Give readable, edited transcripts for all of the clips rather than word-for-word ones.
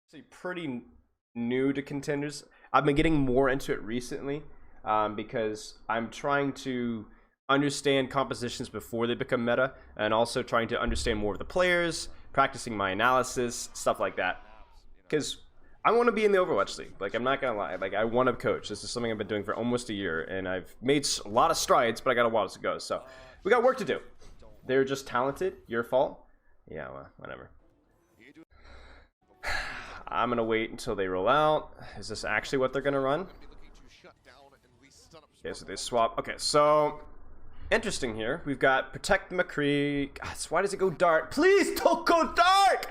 actually pretty new to Contenders. I've been getting more into it recently because I'm trying to understand compositions before they become meta, and also trying to understand more of the players, practicing my analysis, stuff like that. Because I want to be in the Overwatch League. Like, I'm not gonna lie. Like, I want to coach. This is something I've been doing for almost a year, and I've made a lot of strides, but I got a while to go. So we got work to do. They're just talented. Your fault. Yeah, well, whatever. I'm gonna wait until they roll out. Is this actually what they're gonna run? Okay, so they swap. Okay, so interesting here. We've got Protect the McCree. God, why does it go dark? Please don't go dark!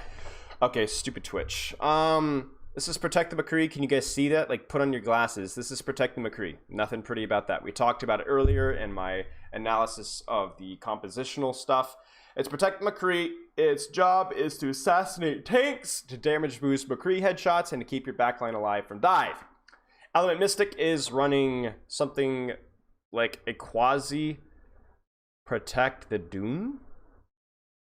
Okay, stupid Twitch. This is Protect the McCree. Can you guys see that? Like, put on your glasses. This is Protect the McCree. Nothing pretty about that. We talked about it earlier in my analysis of the compositional stuff. It's Protect the McCree. Its job is to assassinate tanks, to damage boost McCree headshots, and to keep your backline alive from dive. Element Mystic is running something like a quasi Protect the Doom.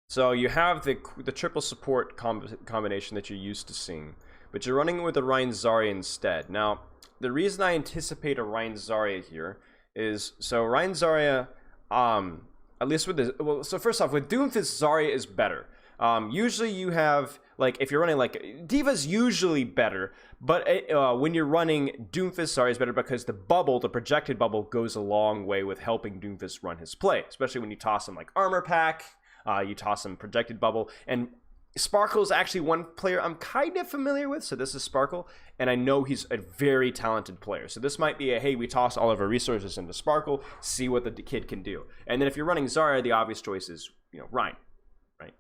So you have the triple support combination that you're used to seeing, but you're running it with a Rein Zarya instead. Now, the reason I anticipate a Rein Zarya here is, so Rein Zarya, at least with this, well, so first off, with Doomfist, Zarya is better. Usually you have, like, if you're running, like, D.Va's usually better, but when you're running Doomfist, Zarya is better because the bubble, the projected bubble, goes a long way with helping Doomfist run his play, especially when you toss him, like, Armor Pack, you toss him projected bubble, and Sparkle is actually one player I'm kind of familiar with, so this is Sparkle, and I know he's a very talented player. So this might be a, hey, we toss all of our resources into Sparkle, see what the kid can do. And then if you're running Zarya, the obvious choice is, you know, Rein, right?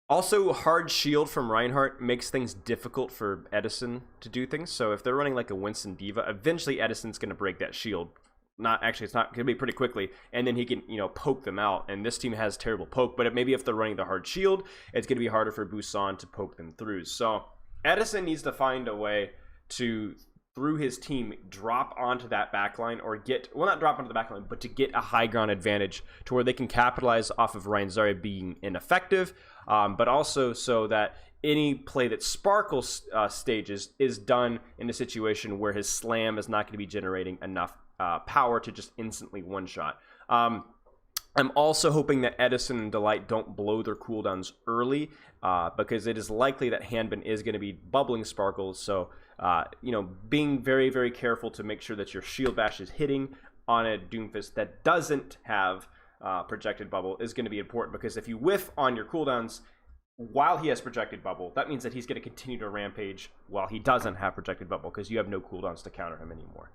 Also, hard shield from Reinhardt makes things difficult for Edison to do things. So if they're running like a Winston D.Va, eventually Edison's going to break that shield. Not actually, it's not going to be pretty quickly, and then he can, you know, poke them out. And this team has terrible poke, but maybe if they're running the hard shield, it's going to be harder for Busan to poke them through. So Edison needs to find a way to, through his team, drop onto that backline, or get, well, not drop onto the backline, but to get a high ground advantage to where they can capitalize off of Rein Zarya being ineffective, but also so that any play that Sparkle stages is done in a situation where his slam is not going to be generating enough power to just instantly one-shot. I'm also hoping that Edison and Delight don't blow their cooldowns early, because it is likely that Hanbin is going to be bubbling Sparkles. So, you know, being very, very careful to make sure that your shield bash is hitting on a Doomfist that doesn't have projected bubble is going to be important, because if you whiff on your cooldowns while he has projected bubble, that means that he's going to continue to rampage while he doesn't have projected bubble, because you have no cooldowns to counter him anymore.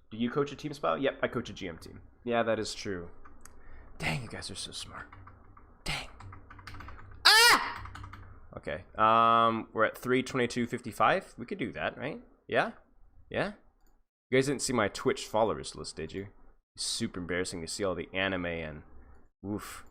Do you coach a team, Spilo? Yep, I coach a GM team. Yeah, that is true. Dang, you guys are so smart. Dang. Ah! Okay, we're at 322.55. We could do that, right? Yeah? Yeah? You guys didn't see my Twitch followers list, did you? It's super embarrassing to see all the anime and... Oof.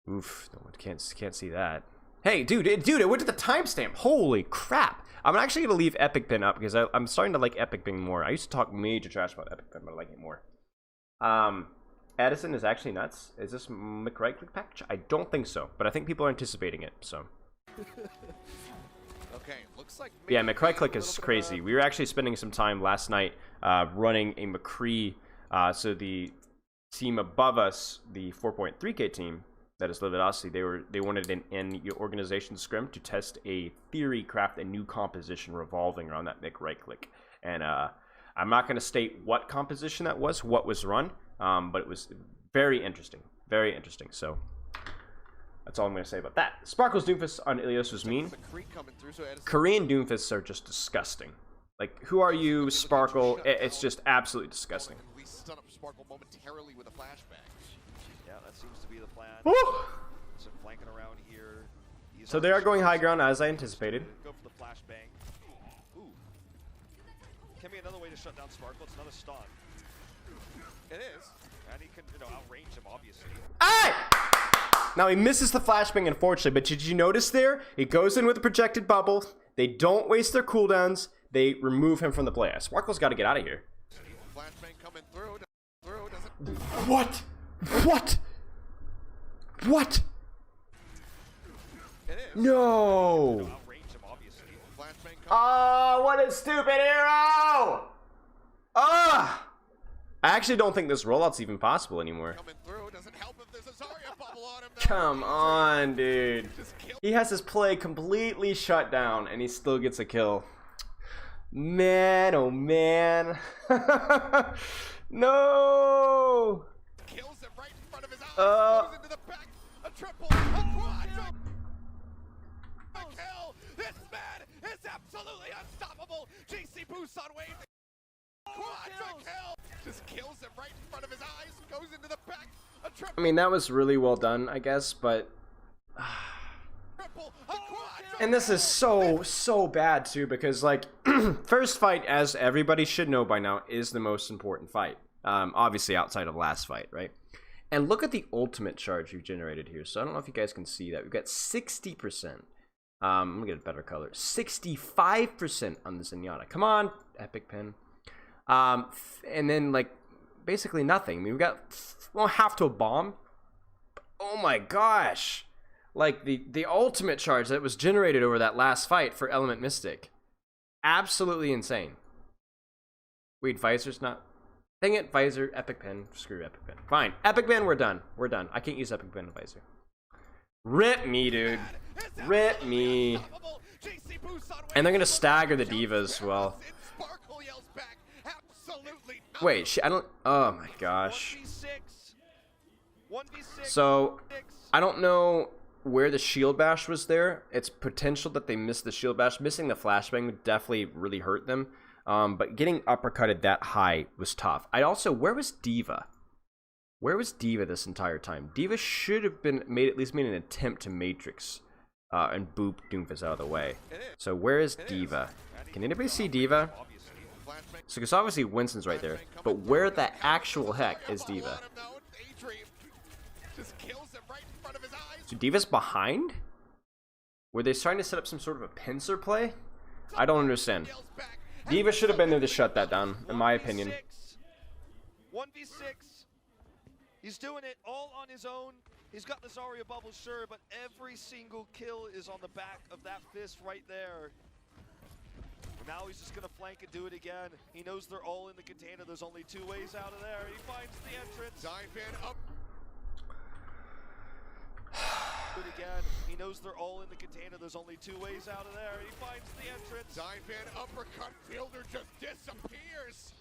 Oof, no one can't see that. Hey, dude, it went to the timestamp. Holy crap. I'm actually going to leave Epic Pin up because I'm starting to like Epic Pin more. I used to talk major trash about Epic Pin, but I like it more. Edison is actually nuts. Is this McRight Click package? I don't think so, but I think people are anticipating it, so. Okay, looks like yeah, McRight Click is crazy. We were actually spending some time last night running a McCree, so the team above us, the 4.3K team, that is Lividosity, they wanted an in-organization scrim to test a theory, craft a new composition revolving around that Mick right click. And I'm not going to state what composition that was, what was run, but it was very interesting. Very interesting. So that's all I'm going to say about that. Sparkle's Doomfist on Ilios was mean. Korean Doomfists are just disgusting. Like, who are you, Sparkle? It's just absolutely disgusting. We stun up Sparkle momentarily with a flashback. Yeah, that seems to be the plan. Woo! Some flanking around here. So they are going high ground as I anticipated. Go for the flashbang. Ooh. Can be another way to shut down Sparkle. It's another stun. It is. And he can, you know, outrange him, obviously. Ah! Now he misses the flashbang, unfortunately, but did you notice there? He goes in with a projected bubble. They don't waste their cooldowns. They remove him from the play. Sparkle's got to get out of here. Flashbang coming through. What? What? What? It is. No! Outrange him, obviously. Flashbang coming. Oh, what a stupid hero! Ah! I actually don't think this rollout's even possible anymore. Coming through. Doesn't help if there's a Zarya bubble on him. Though. Come on, dude. Just kill. He has his play completely shut down, and he still gets a kill. Man, oh man. No! Kills him right in front of his eyes. Uh. Goes into the back. A triple. A quadruple. A kill. This man is absolutely unstoppable. GC Busan wave. Quadra kill. Just kills him right in front of his eyes. Goes into the back. A triple. I mean, that was really well done, I guess, but... Triple. A quadra. And this is so bad, too, because, like, first fight, as everybody should know by now, is the most important fight. Obviously, outside of last fight, right? And look at the ultimate charge we've generated here. So I don't know if you guys can see that. We've got 60%. Let me get a better color. 65% on the Zenyatta. Come on, Epic Pen. And then, like, basically nothing. I mean, we've got, well, half to a bomb. Oh my gosh. Like, the ultimate charge that was generated over that last fight for Element Mystic. Absolutely insane. Wait, Visor's not... Dang it, Visor, Epic Pen. Screw Epic Pen. Fine. Epic Pen, we're done. We're done. I can't use Epic Pen and Visor. Rip me, dude. Rip me. And they're gonna stagger the D.Va as well. Wait, I don't... Oh my gosh. 1v6. So, I don't know where the shield bash was there. It's potential that they missed the shield bash. Missing the flashbang would definitely really hurt them. But getting uppercutted that high was tough. Where was D.Va? Where was D.Va this entire time? D.Va should have at least made an attempt to Matrix and boop Doomfist out of the way. So where is D.Va? Can anybody see D.Va? So because obviously Winston's right there, but where the actual heck is D.Va? So D.Va's behind? Were they trying to set up some sort of a pincer play? I don't understand. D.Va should have been there to shut that down, in my opinion. 1v6. He's doing it all on his own. He's got the Zarya bubble, sure, but every single kill is on the back of that fist right there. Now he's just gonna flank and do it again. He knows they're all in the container. There's only two ways out of there. He finds the entrance. Dive in up. Do it again. He knows they're all in the container. There's only two ways out of there. He finds the entrance. Dive in uppercut. Fielder just disappears.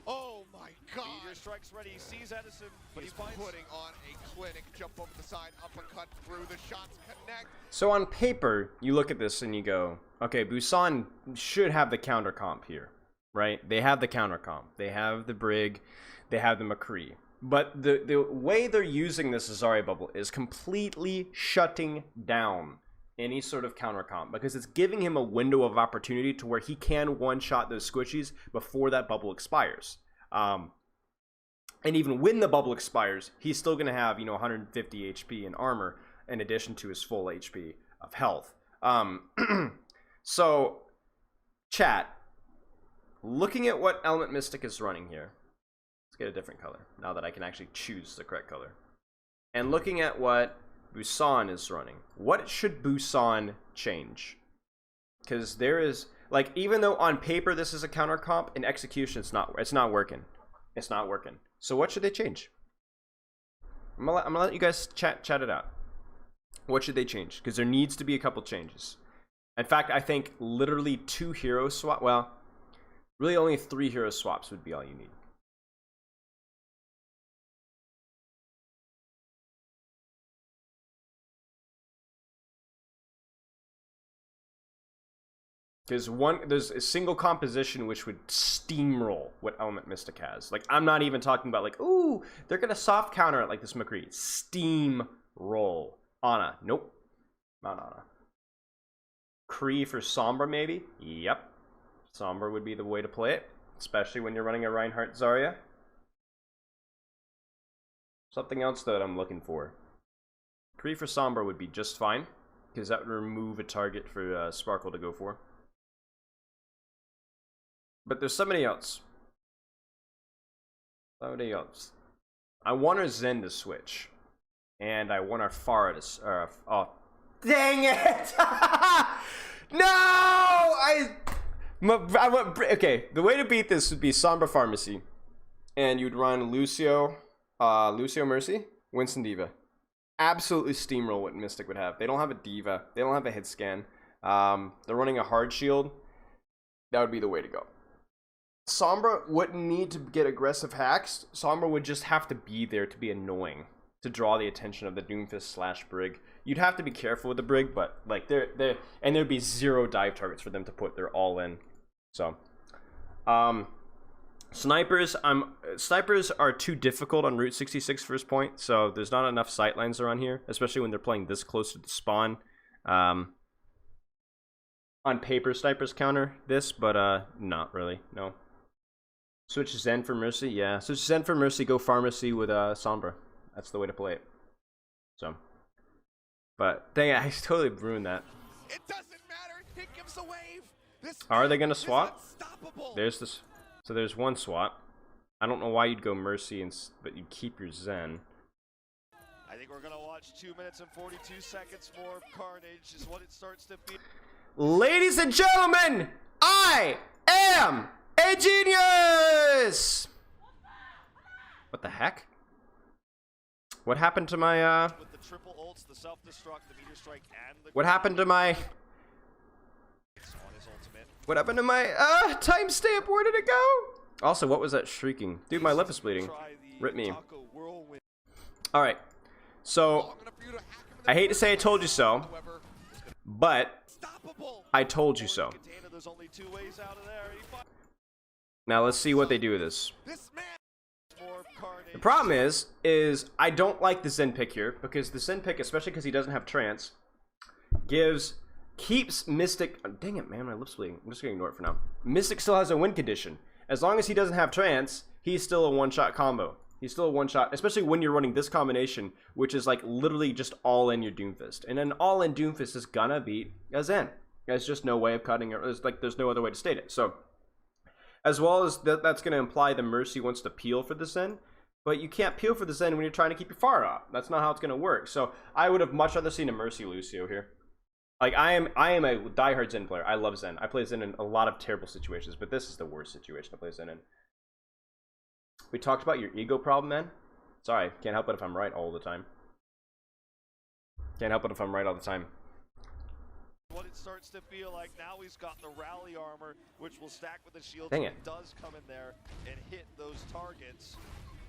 Oh my god. Meteor strikes ready. He sees Edison, but He's he finds... putting on a clinic. Jump over the side. Uppercut through. The shots connect. So on paper, you look at this and you go, okay, Busan should have the counter comp here, right? They have the counter comp. They have the Brig. They have the McCree. But the way they're using this Zarya bubble is completely shutting down any sort of counter comp because it's giving him a window of opportunity to where he can one-shot those squishies before that bubble expires. And even when the bubble expires, he's still going to have, 150 HP in armor in addition to his full HP of health. So, chat, looking at what Element Mystic is running here, let's get a different color now that I can actually choose the correct color. And looking at what Busan is running, what should Busan change? Because there is, like, even though on paper this is a counter comp, in execution it's not working. It's not working. So what should they change? I'm gonna let you guys chat it out. What should they change? Because there needs to be a couple changes. In fact, I think literally 2 hero swap. Well, really only 3 hero swaps would be all you need. There's a single composition which would steamroll what Element Mystic has. Like, I'm not even talking about like, ooh, they're gonna soft counter it like this McCree. Steamroll. Ana, nope, not Ana. Kree for Sombra maybe. Yep, Sombra would be the way to play it, especially when you're running a Reinhardt Zarya. Something else that I'm looking for. Kree for Sombra would be just fine because that would remove a target for Sparkle to go for. But there's somebody else. Somebody else. I want our Zen to switch. And I want our Pharah to... Dang it! No! Okay, the way to beat this would be Sombra Pharmacy. And you'd run Lucio Mercy, Winston Diva. Absolutely steamroll what Mystic would have. They don't have a Diva. They don't have a hit scan. They're running a hard shield. That would be the way to go. Sombra wouldn't need to get aggressive hacks. Sombra would just have to be there to be annoying, to draw the attention of the Doomfist / Brig. You'd have to be careful with the Brig, but like and there'd be 0 dive targets for them to put their all in. So, snipers are too difficult on Route 66 first point, so there's not enough sightlines around here, especially when they're playing this close to the spawn. On paper, snipers counter this, but not really, no. Switch Zen for Mercy, yeah. Switch Zen for Mercy, go Pharmacy with Sombra. That's the way to play it. So, but dang it, I totally ruined that. It doesn't matter. He gives a wave. This Are they gonna swap? Unstoppable. There's this. So there's one swap. I don't know why you'd go Mercy, but you'd keep your Zen. I think we're gonna watch 2 minutes and 42 seconds more of carnage is what it starts to be. Ladies and gentlemen, I am a genius! What the heck? What happened to my, With the triple ults, the self-destruct, the meteor strike, and the... What happened to my... On his ultimate. What happened to my, timestamp? Where did it go? Also, what was that shrieking? Dude, my lip is bleeding. Rip me. Alright. So, I hate to say I told you so, but I told you so. Now let's see what they do with this. The problem is I don't like the Zen pick here, because the Zen pick, especially because he doesn't have trance, keeps Mystic... Oh, dang it, man, my lip's bleeding. I'm just gonna ignore it for now. Mystic still has a win condition. As long as he doesn't have trance, he's still a one-shot combo. He's still a one-shot, especially when you're running this combination, which is like literally just all in your Doomfist. And an all-in Doomfist is gonna beat a Zen. There's just no way of cutting it. There's no other way to state it. So, as well as that's gonna imply the Mercy wants to peel for the Zen, but you can't peel for the Zen when you're trying to keep your far off. That's not how it's gonna work. So, I would have much rather seen a Mercy Lucio here. Like, I am a diehard Zen player. I love Zen. I play Zen in a lot of terrible situations, but this is the worst situation to play Zen in. We talked about your ego problem, man. Sorry, can't help it if I'm right all the time. Can't help it if I'm right all the time. What it starts to feel like now, he's got the rally armor, which will stack with the shield. Dang it. Does come in there and hit those targets.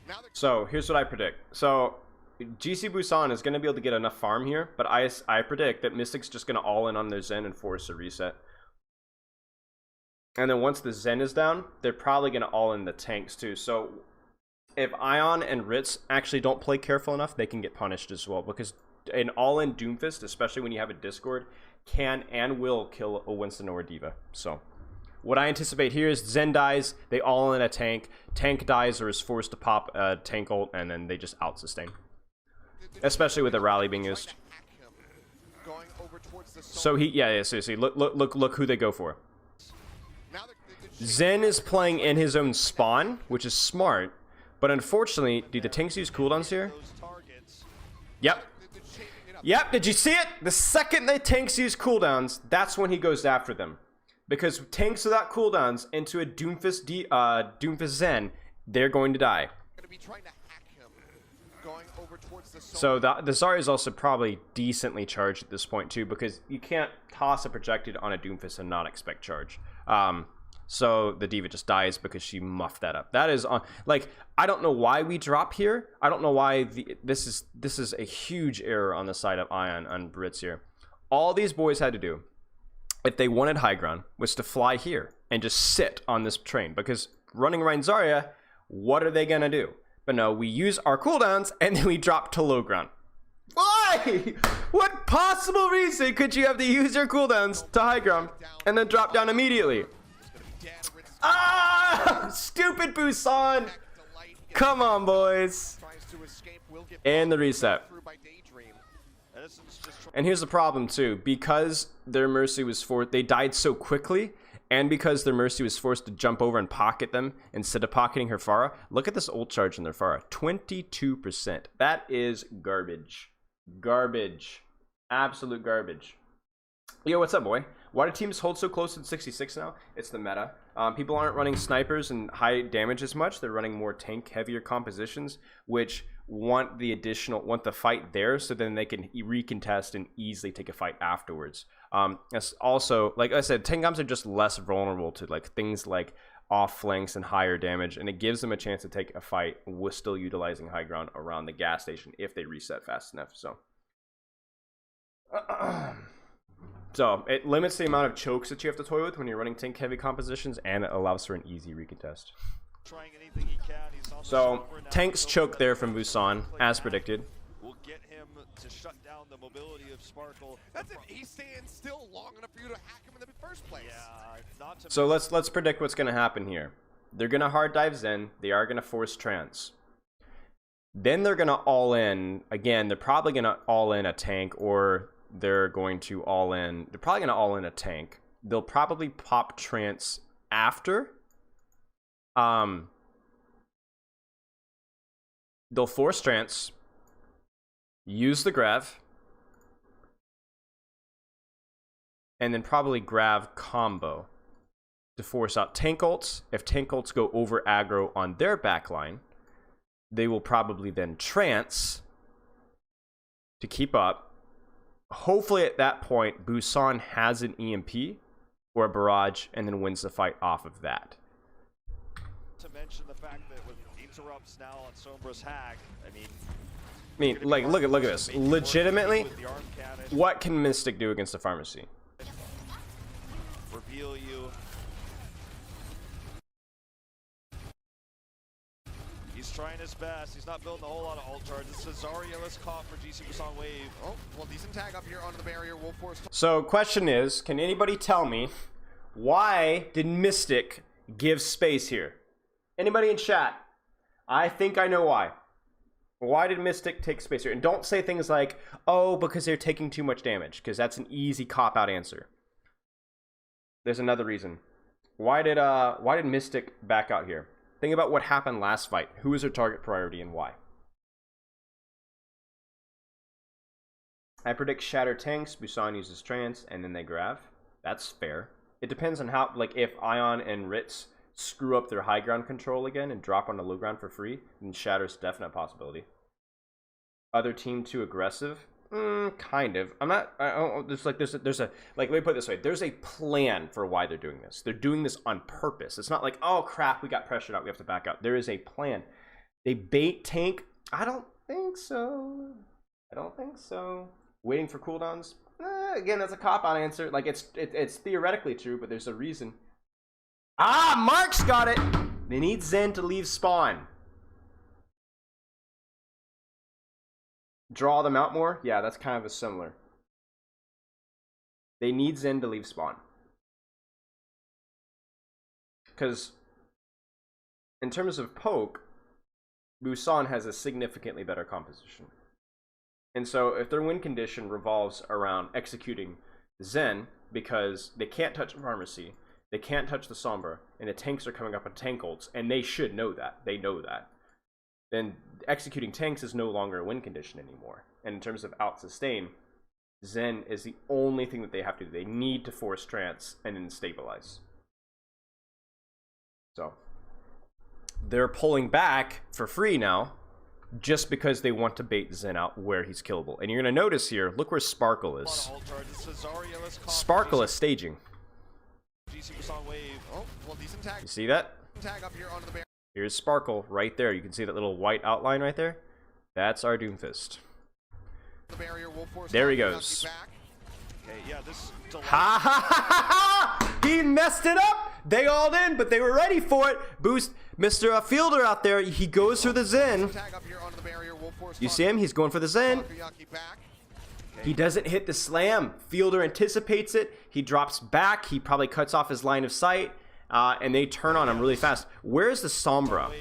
Now so here's what I predict. So GC Busan is going to be able to get enough farm here, but I predict that Mystic's just going to all in on their Zen and force a reset. And then once the Zen is down, they're probably going to all in the tanks too. So if Ion and Ritz actually don't play careful enough, they can get punished as well, because an all-in Doomfist, especially when you have a Discord, can and will kill a Winston or a Diva. So what I anticipate here is Zen dies, they all in a tank, tank dies or is forced to pop a tank ult, and then they just out-sustain. Especially with the rally being used. So seriously, look who they go for. Zen is playing in his own spawn, which is smart, but unfortunately, do the tanks use cooldowns here? Yep. Yep, did you see it? The second the tanks use cooldowns, that's when he goes after them. Because tanks without cooldowns into a Doomfist Zen, they're going to die. So the Zarya is also probably decently charged at this point too, because you can't toss a projected on a Doomfist and not expect charge. So the Diva just dies because she muffed that up. That is like, I don't know why we drop here. I don't know why this is a huge error on the side of Ion on Brits here. All these boys had to do, if they wanted high ground, was to fly here and just sit on this train, because running Ryan Zarya, what are they gonna do? But no, we use our cooldowns and then we drop to low ground. Why? What possible reason could you have to use your cooldowns to high ground and then drop down immediately? Ah! Stupid Busan! Come on, boys. And the reset. And here's the problem too, because their Mercy was they died so quickly, and because their Mercy was forced to jump over and pocket them instead of pocketing her Pharah. Look at this ult charge in their Pharah, 22%. That is garbage. Garbage. Absolute garbage. Yo, what's up, boy? Why do teams hold so close at 66 now? It's the meta. People aren't running snipers and high damage as much. They're running more tank heavier compositions, which want the fight there, so then they can recontest and easily take a fight afterwards. It's also, like I said, tank comps are just less vulnerable to like things like off flanks and higher damage, and it gives them a chance to take a fight with still utilizing high ground around the gas station if they reset fast enough. So it limits the amount of chokes that you have to toy with when you're running tank heavy compositions, and it allows for an easy recontest. Trying anything he can. He's on the So shoulder now. tanks choke there from Busan, as predicted. Will get him to shut down the mobility of Sparkle. That's if he stands still long enough for you to hack him in the first place. Yeah, not to So let's predict what's going to happen here. They're going to hard dive Zen. They are going to force trance. Then they're going to all in. Again, they're probably going to all in a tank, or they're going to all in. They're probably going to all in a tank. They'll probably pop trance after. They'll force trance. Use the grav. And then probably grav combo to force out tank ults. If tank ults go over aggro on their backline, they will probably then trance to keep up. Hopefully at that point, Busan has an EMP or a barrage and then wins the fight off of that. to mention the fact that with interrupts now on Sombra's hack, I mean, like, look at this. Legitimately, with the arm cannon, what can Mystic do against the pharmacy? reveal you. He's trying his best. He's not building a whole lot of ult charges. This is Zarya-less caught for GC Busan Wave. Oh, well, decent tag up here onto the barrier. Wolf Force. So, question is, can anybody tell me why did Mystic give space here? Anybody in chat? I think I know why. Why did Mystic take space here? And don't say things like, oh, because they're taking too much damage, because that's an easy cop-out answer. There's another reason. Why did Mystic back out here? Think about what happened last fight. Who was their target priority and why? I predict Shatter tanks, Busan uses trance, and then they grav. That's fair. It depends on how, like, if Ion and Ritz screw up their high ground control again and drop on the low ground for free, then Shatter's a definite possibility. Other team too aggressive? Kind of. I'm not. There's a like. Let me put it this way. There's a plan for why they're doing this. They're doing this on purpose. It's not like, oh crap, we got pressured out, we have to back out. There is a plan. They bait tank. I don't think so. Waiting for cooldowns. Again, that's a cop-out answer. Like it's theoretically true, but there's a reason. Ah, Mark's got it. They need Zen to leave spawn. Draw them out more? Yeah, that's kind of a similar. They need Zen to leave spawn. Because in terms of poke, Busan has a significantly better composition. And so if their win condition revolves around executing Zen, because they can't touch Pharmacy, they can't touch the Sombra, and the tanks are coming up on tank ults, and they should know that. They know that. Then executing tanks is no longer a win condition anymore. And in terms of out-sustain, Zen is the only thing that they have to do. They need to force trance and then stabilize. So they're pulling back for free now just because they want to bait Zen out where he's killable. And you're going to notice here, look where Sparkle is. Sparkle is staging. GC Busan Wave. Oh, well, decent tag. You see that? Tag up here onto the barrier. Here's Sparkle right there. You can see that little white outline right there. That's our Doomfist. The barrier, Wolf Force. There he goes. Okay, yeah, this Ha ha ha ha! He messed it up! They all in, but they were ready for it. Boost, Mr. Fielder out there, he goes for the Zen. Tag up here onto the barrier, Wolf Force. You see him? He's going for the Zen. He doesn't hit the slam. Fielder anticipates it. He drops back. He probably cuts off his line of sight. And they turn on him really fast. Where's the Sombra?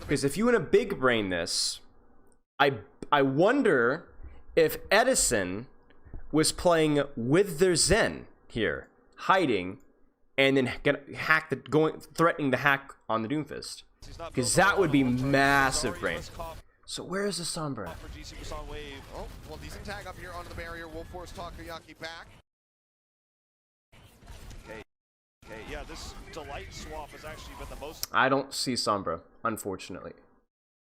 Because if you want to big brain this, I wonder if Edison was playing with their Zen here, hiding, and then threatening the hack on the Doomfist. Because that would be massive brain. So where is the Sombra? For GC Busan Wave. Oh, well, decent tag up here onto the barrier. Will force Takoyaki back. Okay, yeah, this Delight swap has actually been the most... I don't see Sombra, unfortunately.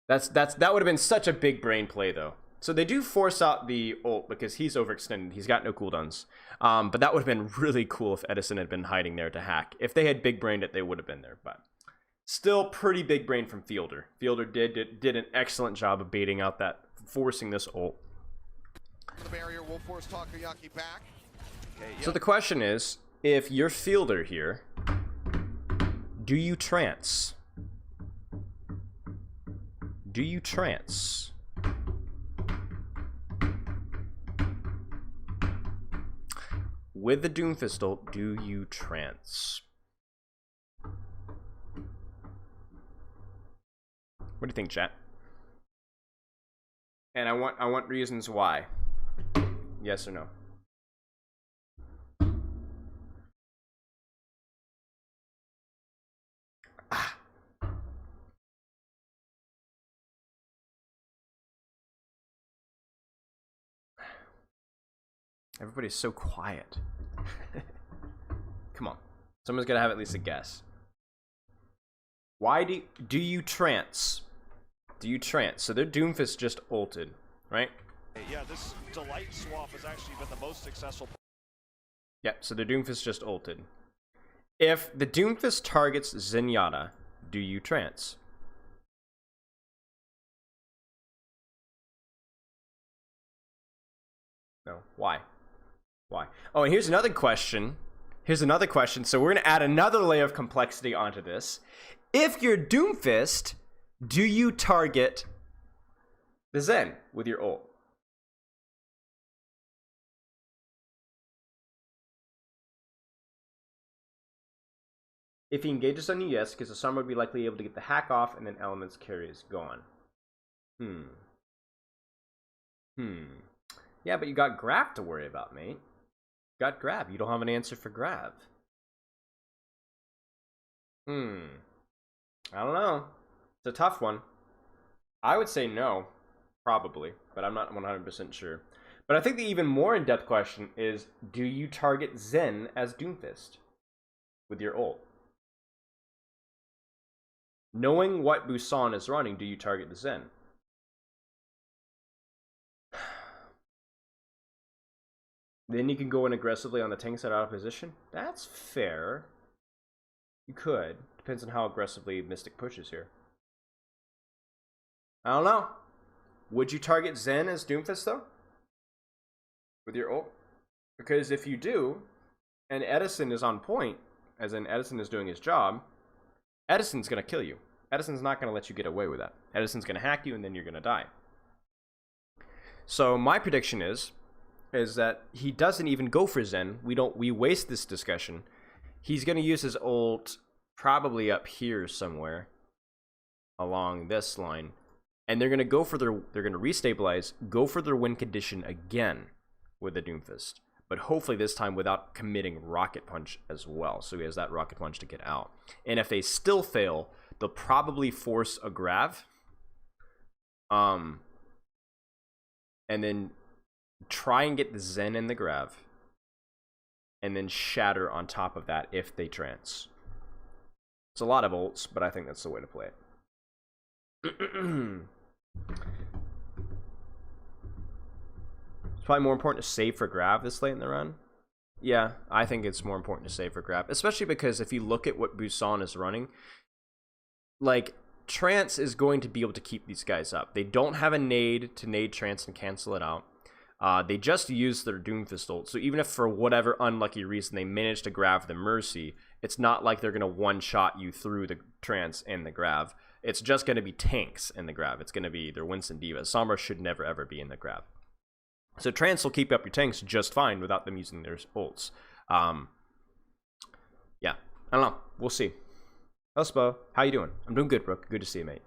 That would have been such a big brain play, though. So they do force out the ult because he's overextended. He's got no cooldowns. But that would have been really cool if Edison had been hiding there to hack. If they had big brained it, they would have been there. But still pretty big brain from Fielder. Fielder did an excellent job of baiting out that, forcing this ult. The barrier will force Takoyaki back. Okay, So the question is, if you're Fielder here, do you trance? Do you trance? With the Doomfist ult, do you trance? What do you think, chat? And I want reasons why. Yes or no? Everybody's so quiet. Come on. Someone's gonna have at least a guess. Why do you trance? Do you trance? So their Doomfist just ulted, right? Yeah, this Delight swap has actually been the most successful. Yep, so their Doomfist just ulted. If the Doomfist targets Zenyatta, do you trance? No. Why? Why? Oh, and here's another question. Here's another question. So we're going to add another layer of complexity onto this. If you're Doomfist, do you target the Zen with your ult? If he engages on you, yes, because the Summer would be likely able to get the hack off, and then Element's carry is gone. Yeah, but you got Grab to worry about, mate. Got Grab. You don't have an answer for Grab. I don't know. It's a tough one. I would say no, probably, but I'm not 100% sure. But I think the even more in-depth question is, do you target Zen as Doomfist with your ult? Knowing what Busan is running, do you target the Zen? Then you can go in aggressively on the tanks that are out of position. That's fair. You could. Depends on how aggressively Mystic pushes here. I don't know. Would you target Zen as Doomfist, though? With your ult? Because if you do, and Edison is on point, as in Edison is doing his job, Edison's going to kill you. Edison's not going to let you get away with that. Edison's going to hack you, and then you're going to die. So my prediction is that he doesn't even go for Zen. We waste this discussion. He's going to use his ult probably up here somewhere along this line, and they're going to go for they're going to restabilize, go for their win condition again with the Doomfist, but hopefully this time without committing Rocket Punch as well, so he has that Rocket Punch to get out. And if they still fail, they'll probably force a Grav, and then try and get the Zen in the Grav, and then Shatter on top of that if they trance. It's a lot of ults, but I think that's the way to play it. It's probably more important to save for Grav this late in the run. Yeah, I think it's more important to save for Grav, especially because if you look at what Busan is running, like, Trance is going to be able to keep these guys up. They don't have a nade to nade Trance and cancel it out. They just use their Doomfist ult, so even if for whatever unlucky reason they manage to grab the Mercy, it's not like they're going to one-shot you through the Trance and the Grav. It's just going to be tanks in the Grav. It's going to be their Winston Diva. Sombra should never ever be in the Grav. So Trance will keep up your tanks just fine without them using their ults. Yeah, I don't know. We'll see. Hello, Spo. How you doing? I'm doing good, Brooke. Good to see you, mate.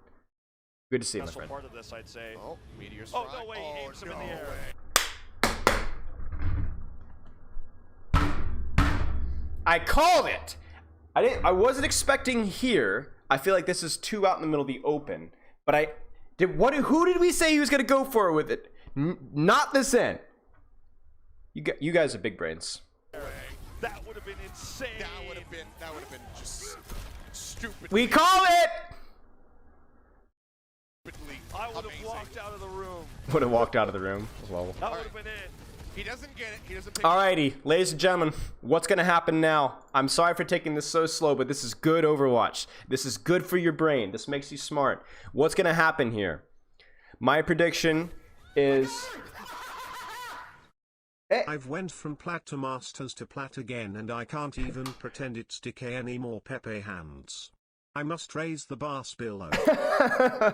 Good to see you, my friend. Part of this, I'd say. Oh, Meteor Strike. Oh, no way. He aims him in the air. I called it. I wasn't expecting here. I feel like this is too out in the middle of the open, but Who did we say he was gonna go for with it? Not this end. You guys are big brains. That would have been insane. That would have been just stupid. We call it. I would have walked out of the room. Would have walked out of the room. Lol. That would have been it. He doesn't get it. He doesn't pick Alrighty, ladies and gentlemen, what's gonna happen now? I'm sorry for taking this so slow, but this is good Overwatch. This is good for your brain. This makes you smart. What's gonna happen here? My prediction is... I've went from plat to masters to plat again, and I can't even pretend it's decay anymore. Pepe hands. I must raise the bar, Spilo.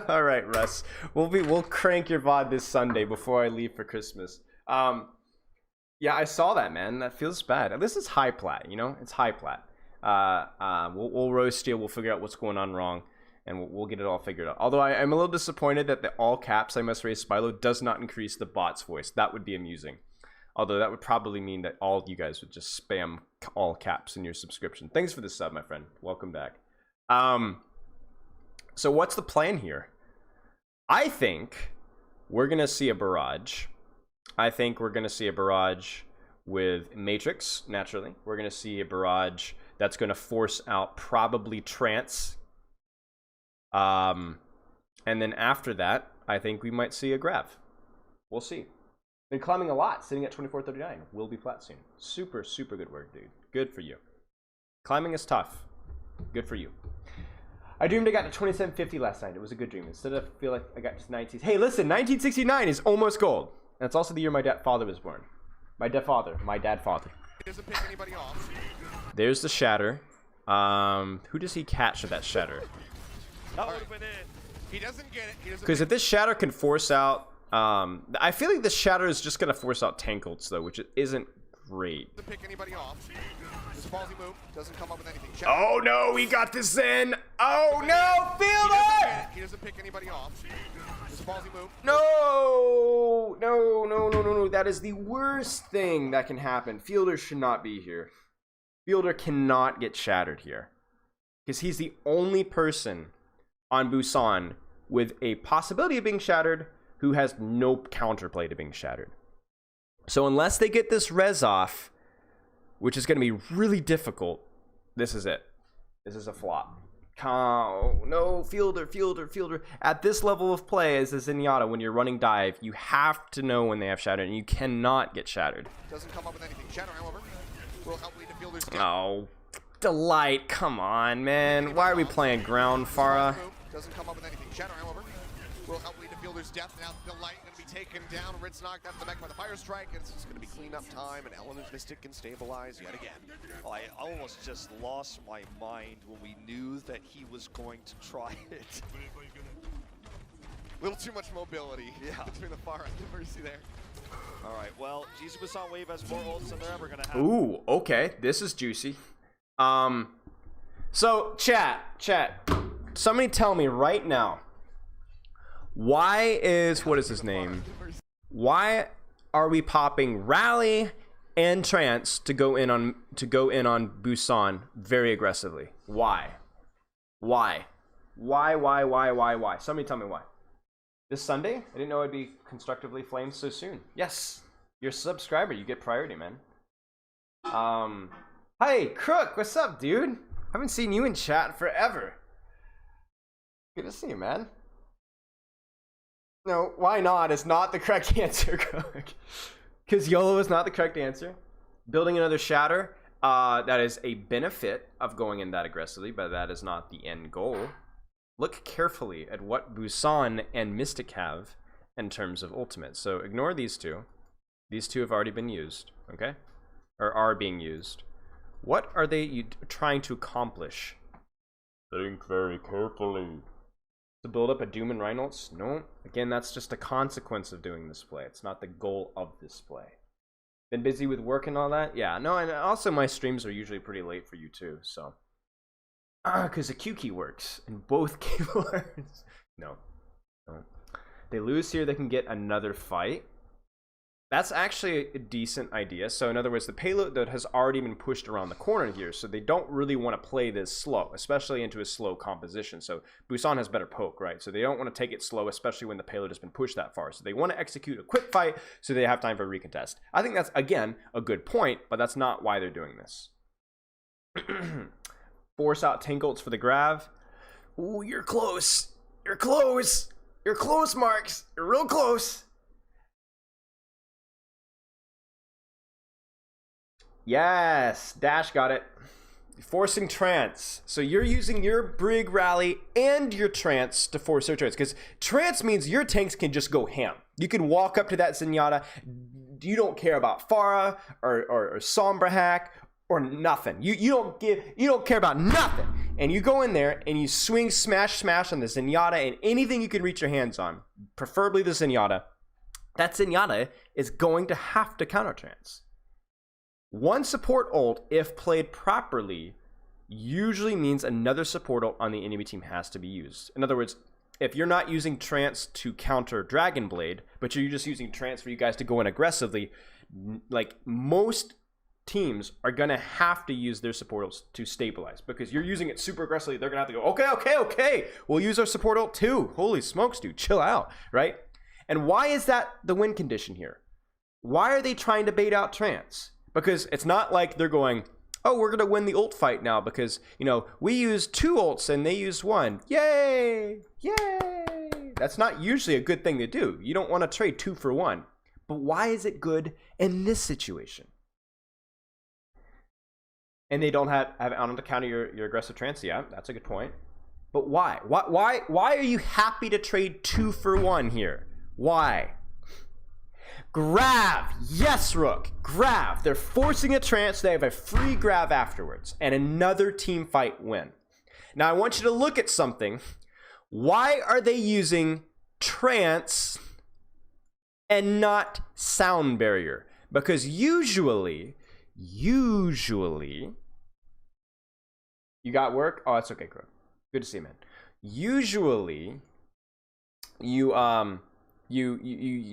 All right, Russ. We'll crank your VOD this Sunday before I leave for Christmas. Yeah, I saw that, man. That feels bad. This is high plat, you know? It's high plat. We'll roast you. We'll figure out what's going on wrong, and we'll get it all figured out. Although I'm a little disappointed that the all caps I must raise Spilo does not increase the bot's voice. That would be amusing. Although that would probably mean that all you guys would just spam all caps in your subscription. Thanks for the sub, my friend. Welcome back. So what's the plan here? I think we're gonna see a barrage. I think we're gonna see a barrage with Matrix, naturally. We're gonna see a barrage that's gonna force out probably Trance. And then after that, I think we might see a Grav. We'll see. Been climbing a lot, sitting at 2439. Will be flat soon. Super, super good work, dude. Good for you. Climbing is tough. Good for you. I dreamed I got to 2750 last night. It was a good dream. Instead of feel like I got to 19. Hey, listen, 1969 is almost gold. And it's also the year my father was born. My dad father. He doesn't pick anybody off. There's the shatter. Who does he catch with that shatter? That would have been it. He doesn't get it. He doesn't. Because if this shatter can force out, I feel like this shatter is just gonna force out tank ults though, which isn't great. Doesn't pick anybody off. It's a ballsy move. Doesn't come up with anything. Oh no, we got this in. Oh no, Fielder! He doesn't pick anybody off. It's a ballsy move. No, no. That is the worst thing that can happen. Fielder should not be here. Fielder cannot get shattered here. Because he's the only person on Busan with a possibility of being shattered who has no counterplay to being shattered. So unless they get this res off, which is going to be really difficult, this is it. This is a flop. No, Fielder. At this level of play as a Zenyatta, when you're running dive, you have to know when they have shattered, and you cannot get shattered. Doesn't come up with anything. Shatter, however, will help lead to Fielder's death. Oh, Delight, come on, man. Why are we playing ground, Farah? Doesn't come up with anything. Shatter, however, will help lead to Fielder's death. Now Delight going to be taken down. Ritz knocked out of the mech by the fire strike. It's just going to be cleanup time, and Element Mystic can stabilize yet again. Well, I almost just lost my mind when we knew that he was going to try it. A little too much mobility between the far and the Mercy there. All right, well, GC Busan Wave has more ults than they're ever going to have. Ooh, okay. This is juicy. So, chat. Somebody tell me right now. Why is, what is his name? Why are we popping Rally and Trance to go in on Busan very aggressively? Why? Somebody tell me why. This Sunday? I didn't know I'd be constructively flamed so soon. Yes, you're a subscriber. You get priority, man. Hey, Crook, what's up, dude? Haven't seen you in chat forever. Good to see you, man. No, why not? It's not the correct answer, Crook. Because YOLO is not the correct answer. Building another shatter, that is a benefit of going in that aggressively, but that is not the end goal. Look carefully at what Busan and Mystic have in terms of ultimate. So ignore these two. These two have already been used, okay? Or are being used. What are they trying to accomplish? Think very carefully. To build up a Doom and Reynolds? No. Again, that's just a consequence of doing this play. It's not the goal of this play. Been busy with work and all that? Yeah, no, and also my streams are usually pretty late for you too, so. Because the Q key works in both keyboards. No. They lose here, they can get another fight. That's actually a decent idea. So in other words, the payload that has already been pushed around the corner here, so they don't really want to play this slow, especially into a slow composition. So Busan has better poke, right? So they don't want to take it slow, especially when the payload has been pushed that far. So they want to execute a quick fight so they have time for a recontest. I think that's, again, a good point, but that's not why they're doing this. Force out Tinkles for the grab. Ooh, you're close. You're close. You're close, Marks. You're real close. Yes, Dash got it. Forcing trance. So you're using your Brig rally and your trance to force their trance. Because trance means your tanks can just go ham. You can walk up to that Zenyatta. You don't care about Pharah or Sombra hack or nothing. You don't care about nothing. And you go in there and you swing smash on the Zenyatta and anything you can reach your hands on, preferably the Zenyatta. That Zenyatta is going to have to counter trance. One support ult, if played properly, usually means another support ult on the enemy team has to be used. In other words, if you're not using trance to counter Dragon Blade, but you're just using trance for you guys to go in aggressively, like most teams are going to have to use their support ults to stabilize, because you're using it super aggressively. They're going to have to go, okay, we'll use our support ult too. Holy smokes, dude, chill out, right? And why is that the win condition here? Why are they trying to bait out trance? Because it's not like they're going, oh, we're going to win the ult fight now because, you know, we use 2 ults and they use 1. Yay! Yay! That's not usually a good thing to do. You don't want to trade 2 for 1. But why is it good in this situation? And they don't have on to counter your aggressive trance. Yeah, that's a good point. But why? Why are you happy to trade 2 for 1 here? Why? Grav! Yes, Rook! Grav! They're forcing a trance, they have a free grab afterwards, and another team fight win. Now I want you to look at something. Why are they using trance and not sound barrier? Because usually, you got work? Oh, that's okay, Crook. Good to see you, man. Usually, you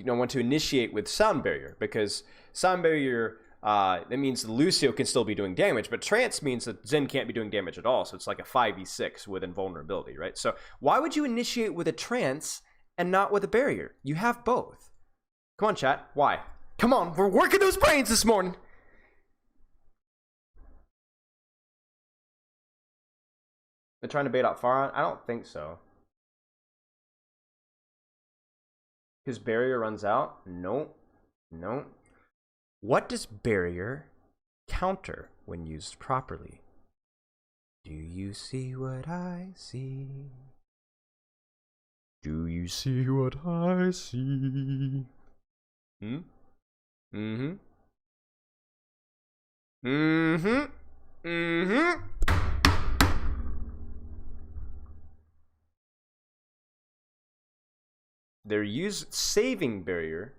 don't want to initiate with sound barrier, because sound barrier that means the Lucio can still be doing damage, but trance means that Zen can't be doing damage at all, so it's like a 5v6 with invulnerability, right? So why would you initiate with a trance and not with a barrier? You have both. Come on, chat. Why? Come on, we're working those brains this morning. They're trying to bait out Pharah? I don't think so. His barrier runs out? No. What does barrier counter when used properly? Do you see what I see? Do you see what I see? They're used saving barrier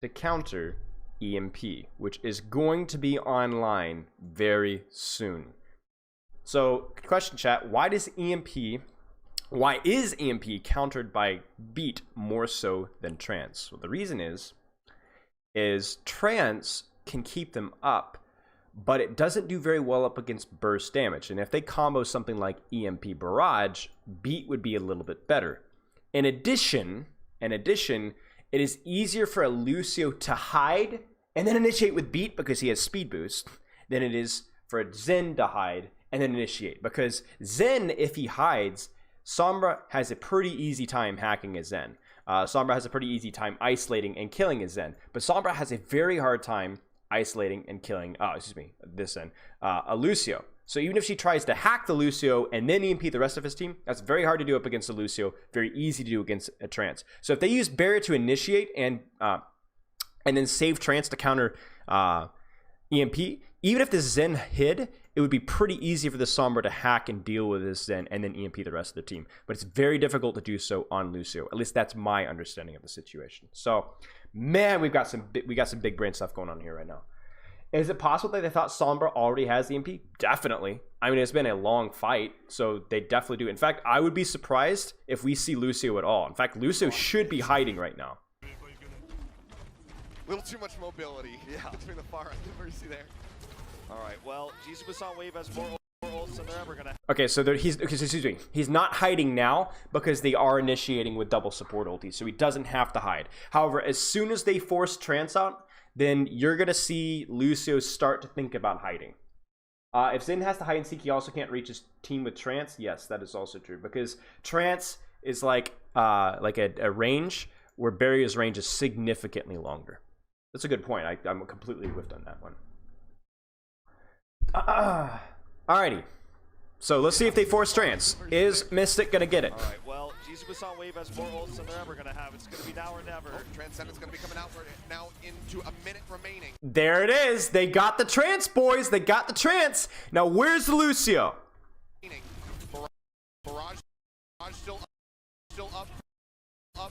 to counter EMP, which is going to be online very soon. So, question chat, why is EMP countered by beat more so than trance? Well, the reason is trance can keep them up, but it doesn't do very well up against burst damage. And if they combo something like EMP barrage, beat would be a little bit better. In addition, it is easier for a Lucio to hide and then initiate with beat because he has speed boost than it is for a Zen to hide and then initiate. Because Zen, if he hides, Sombra has a pretty easy time hacking a Zen. Sombra has a pretty easy time isolating and killing a Zen. But Sombra has a very hard time isolating and killing, this Zen, a Lucio. So even if she tries to hack the Lucio and then EMP the rest of his team, that's very hard to do up against a Lucio, very easy to do against a trance. So if they use barrier to initiate and then save trance to counter EMP, even if this Zen hid, it would be pretty easy for the Sombra to hack and deal with this Zen and then EMP the rest of the team. But it's very difficult to do so on Lucio. At least that's my understanding of the situation. So, man, we got some big brain stuff going on here right now. Is it possible that they thought Sombra already has the EMP? Definitely. I mean, it's been a long fight, so they definitely do. In fact, I would be surprised if we see Lucio at all. In fact, Lucio should be hiding right now. little too much mobility between the far and the Mercy there. All right, well, GC Busan Wave has more ults than they're ever going to. Okay, so he's not hiding now because they are initiating with double support ulti, so he doesn't have to hide. However, as soon as they force Trance out, then you're going to see Lucio start to think about hiding. If Zen has to hide and seek, he also can't reach his team with Trance. Yes, that is also true, because Trance is like a range where Barrier's range is significantly longer. That's a good point. I'm completely whiffed on that one. Alrighty. So let's see if they force Trance. Is Mystic gonna get it? All right, well, GC Busan Wave has more ults than they're ever going to have. It's going to be now or never. Transcendent's going to be coming out for now into a minute remaining. There it is. They got the Trance, boys. They got the Trance. Now where's Lucio? Barrage still up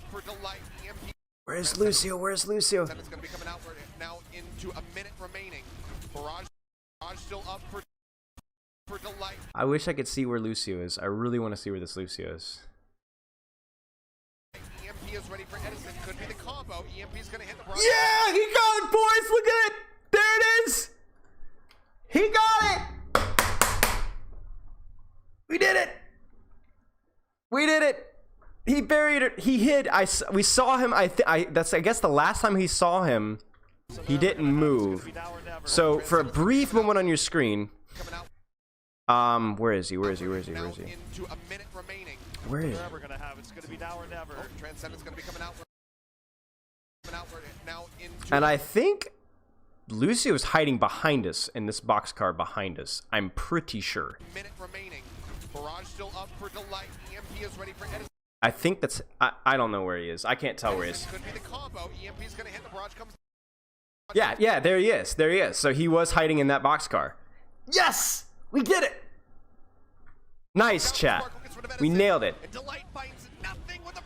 for Delight. EMP. Where's Lucio? Where's Lucio? Transcendent's going to be coming out for now into a minute remaining. Barrage still up for Delight. I wish I could see where Lucio is. I really want to see where this Lucio is. EMP is ready for Edison. Could be the combo. EMP is going to hit the Barrage. Yeah, he got it, boys. Look at it. There it is. He got it. We did it. We did it. He buried it. He hid. We saw him. That's I guess the last time he saw him, he didn't move. So for a brief moment on your screen, where is he? Where is he? Where is he? Where is he? Into a minute remaining. Where is he? We're going to have. It's going to be now or never. Transcendent's going to be coming out for now into. And I think Lucio is hiding behind us in this boxcar behind us. I'm pretty sure. Minute remaining. Barrage still up for Delight. EMP is ready for Edison. I think that's. I don't know where he is. I can't tell where he is. Could be the combo. EMP is going to hit the Barrage comes. Yeah, there he is. There he is. So he was hiding in that boxcar. Yes! We did it! Nice, chat. We nailed it.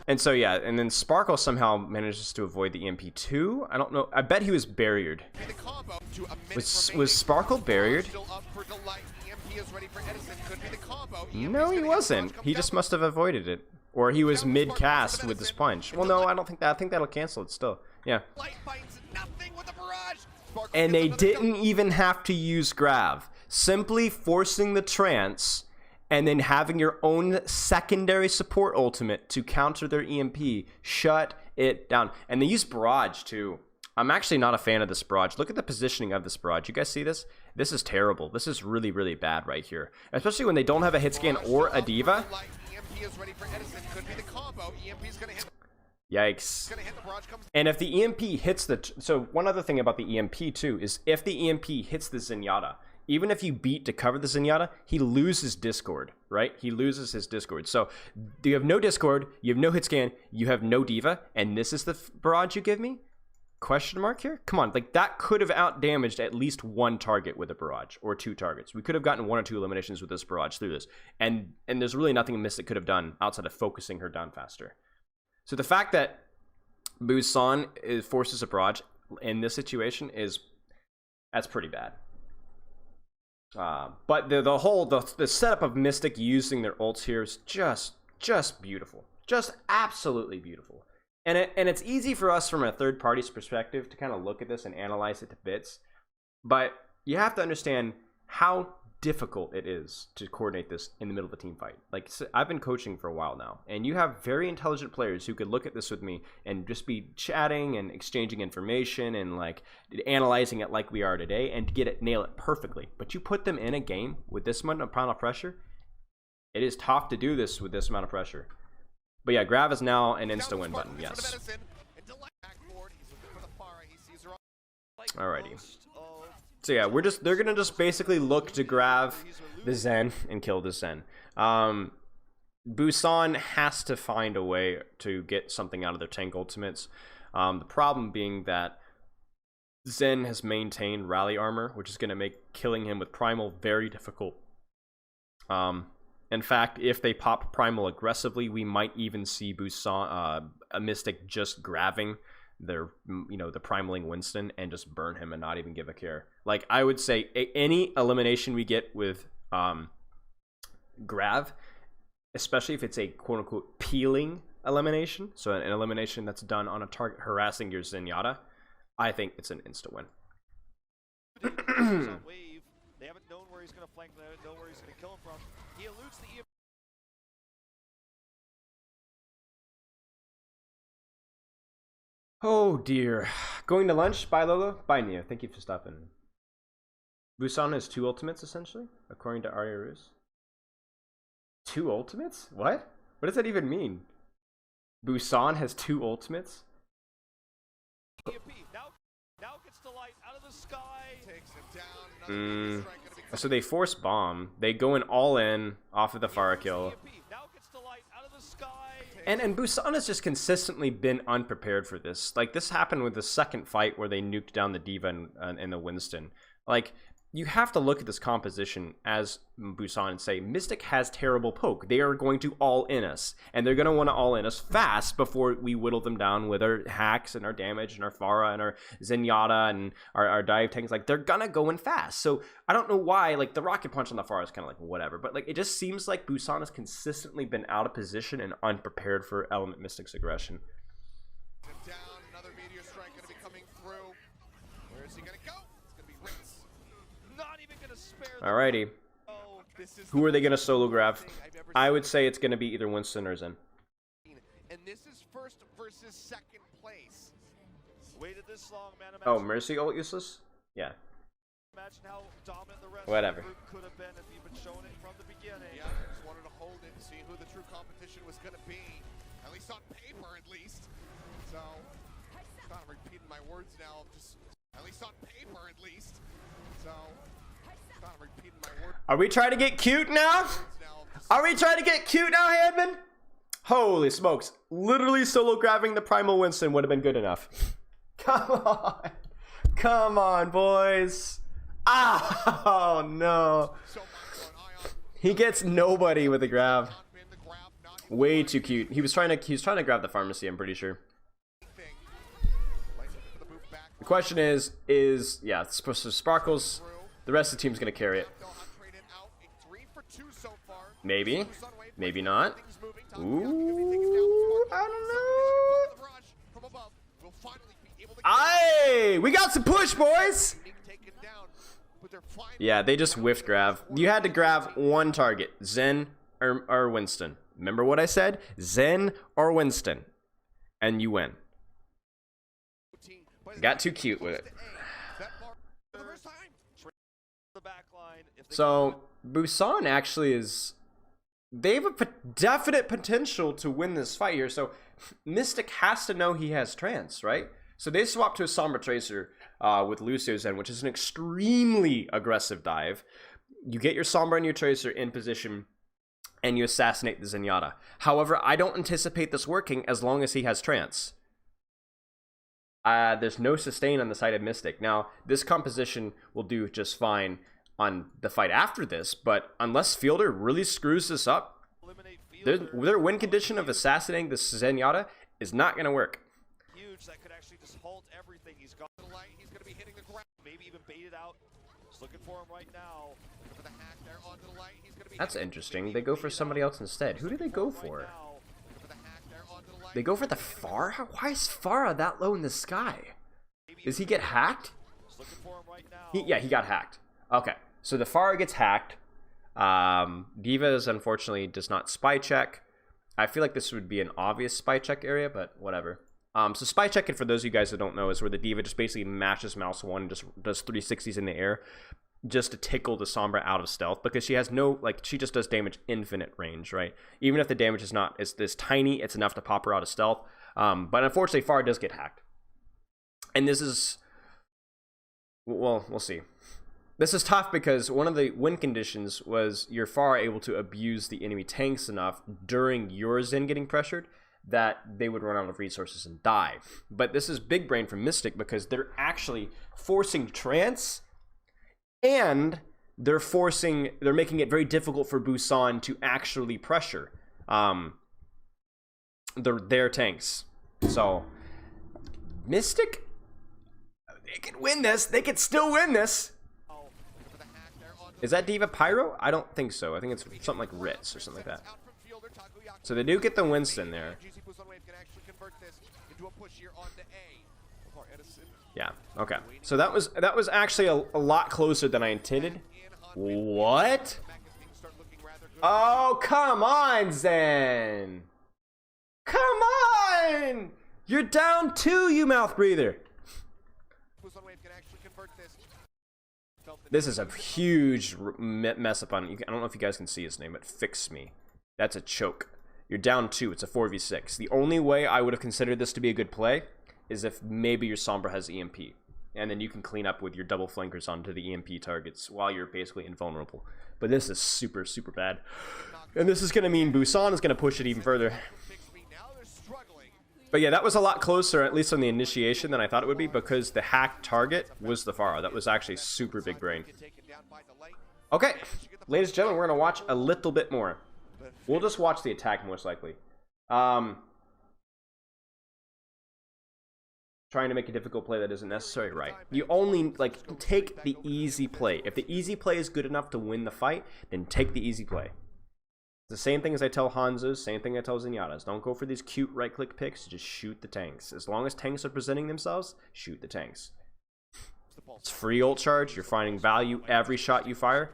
And so, yeah, and then Sparkle somehow manages to avoid the EMP2. I don't know. I bet he was barriered. Was Sparkle barriered? No, he wasn't. He just must have avoided it. Or he was mid-cast with this punch. Well, no, I don't think that. I think that'll cancel it still. Yeah. And they didn't even have to use Grav. Simply forcing the Trance and then having your own secondary support ultimate to counter their EMP. Shut it down. And they use Barrage too. I'm actually not a fan of this Barrage. Look at the positioning of this Barrage. You guys see this? This is terrible. This is really, really bad right here. Especially when they don't have a hit scan or a diva. Yikes. And if the EMP hits the... So one other thing about the EMP too is if the EMP hits the Zenyatta, even if you beat to cover the Zenyatta, he loses Discord, right? He loses his Discord. So you have no Discord, you have no hit scan, you have no diva, and this is the Barrage you give me? Question mark here? Come on, like that could have out-damaged at least one target with a Barrage, or two targets. We could have gotten 1 or 2 eliminations with this Barrage through this. And there's really nothing Mystic could have done outside of focusing her down faster. So the fact that Busan forces a Barrage in this situation that's pretty bad. But the setup of Mystic using their ults here is just beautiful, just absolutely beautiful. And it's easy for us from a third party's perspective to kind of look at this and analyze it to bits, but you have to understand how difficult it is to coordinate this in the middle of a team fight. Like, I've been coaching for a while now, and you have very intelligent players who could look at this with me and just be chatting and exchanging information and like analyzing it like we are today and nail it perfectly. But you put them in a game with this amount of pressure, it is tough to do this with this amount of pressure. But yeah, Grav is now an insta-win button, yes. Alrighty. So yeah, they're gonna just basically look to Grav the Zen and kill the Zen. Busan has to find a way to get something out of their tank ultimates. The problem being that Zen has maintained rally armor, which is gonna make killing him with Primal very difficult. In fact, if they pop Primal aggressively, we might even see Busan, a Mystic just grabbing the Primaling Winston and just burn him and not even give a care. Like, I would say any elimination we get with Grav, especially if it's a quote-unquote peeling elimination, so an elimination that's done on a target harassing your Zenyatta, I think it's an insta win. On wave. They haven't known where he's going to flank, they haven't known where he's going to kill him from. He eludes the EMP. Oh dear. Going to lunch? Bye Lolo. Bye Neo. Thank you for stopping. Busan has 2 ultimates essentially, according to Arya Ruse. 2 ultimates? What? What does that even mean? Busan has 2 ultimates? EMP now gets the light out of the sky. Takes him down. So they force bomb. They go in all in off of the Pharah kill. Now gets the light out of the sky. And Busan has just consistently been unprepared for this. Like, this happened with the second fight where they nuked down the D.Va and the Winston. Like, you have to look at this composition as Busan and say, Mystic has terrible poke. They are going to all in us. And they're going to want to all in us fast before we whittle them down with our hacks and our damage and our Pharah and our Zenyatta and our dive tanks. Like, they're going to go in fast. So, I don't know why. Like, the rocket punch on the Pharah is kind of like, whatever. But, like, it just seems like Busan has consistently been out of position and unprepared for Element Mystic's aggression. Down, another meteor strike going to be coming through. Where is he going to go? It's going to be Ritz. Not even going to spare. Alrighty. Who are they going to solo grab? I would say it's going to be either Winston or Zen. And this is first versus second place. Waited this long, man. Oh, Mercy ult useless? Yeah. Imagine how dominant the rest Whatever. of the group could have been if you've been showing it from the beginning. Yeah, just wanted to hold it and see who the true competition was going to be. At least on paper, at least. So, kind of repeating my words now. Just at least on paper, at least. So, kind of repeating my words. Are we trying to get cute now? Are we trying to get cute now, Handman? Holy smokes. Literally solo grabbing the Primal Winston would have been good enough. Come on. Come on, boys. Ah, oh, no. He gets nobody with a grab. Way too cute. He was trying to grab the pharmacy, I'm pretty sure. The question is yeah, it's supposed to Sparkles. The rest of the team's gonna carry it. Maybe. Maybe not. Ooh, I don't know. Aye! We got some push, boys! Yeah, they just whiffed grab. You had to grab one target. Zen or Winston. Remember what I said? Zen or Winston. And you win. Got too cute with it. So, Busan actually is... They have a definite potential to win this fight here. So, Mystic has to know he has trance, right? So they swap to a Sombra Tracer with Lucio Zen, which is an extremely aggressive dive. You get your Sombra and your Tracer in position, and you assassinate the Zenyatta. However, I don't anticipate this working as long as he has trance. There's no sustain on the side of Mystic. Now, this composition will do just fine on the fight after this, but unless Fielder really screws this up, their win condition of assassinating the Zenyatta is not going to work. That could actually just halt everything. He's got the light. He's going to be hitting the ground. Maybe even bait it out. Just looking for him right now. Looking for the hack there onto the light. He's going to be. That's interesting. They go for somebody else instead. Who do they go for? They go for the Pharah? Why is Pharah that low in the sky? Does he get hacked? Yeah, he got hacked. Okay, so the Pharah gets hacked. D.Va unfortunately does not spy check. I feel like this would be an obvious spy check area, but whatever. So spy checking, for those of you guys that don't know, is where the D.Va just basically mashes mouse 1 and just does 360s in the air just to tickle the Sombra out of stealth, because she has no, like, she just does damage infinite range, right? Even if the damage is not is this tiny, it's enough to pop her out of stealth. But unfortunately, Pharah does get hacked. And this is, well, we'll see. This is tough because one of the win conditions was your Pharah able to abuse the enemy tanks enough during your Zen getting pressured that they would run out of resources and die. But this is big brain from Mystic because they're actually forcing trance, and they're making it very difficult for Busan to actually pressure their tanks. So Mystic, they can win this. They can still win this. Is that D.Va Pyro? I don't think so. I think it's something like Ritz or something like that. So they do get the Winston there. Yeah, okay. So that was actually a lot closer than I intended. What? Oh, come on, Zen! Come on! You're down 2, you mouth breather. This is a huge mess up on. I don't know if you guys can see his name, but Fix Me. That's a choke. You're down 2. It's a 4v6. The only way I would have considered this to be a good play is if maybe your Sombra has EMP. And then you can clean up with your double flankers onto the EMP targets while you're basically invulnerable. But this is super, super bad. And this is going to mean Busan is going to push it even further. But yeah, that was a lot closer, at least on the initiation, than I thought it would be, because the hacked target was the Pharah. That was actually super big brain. Okay, ladies and gentlemen, we're going to watch a little bit more. We'll just watch the attack, most likely. Trying to make a difficult play that isn't necessary, right? You only, like, take the easy play. If the easy play is good enough to win the fight, then take the easy play. It's the same thing as I tell Hanzo's, same thing I tell Zenyatta's. Don't go for these cute right-click picks, just shoot the tanks. As long as tanks are presenting themselves, shoot the tanks. It's free ult charge, you're finding value every shot you fire.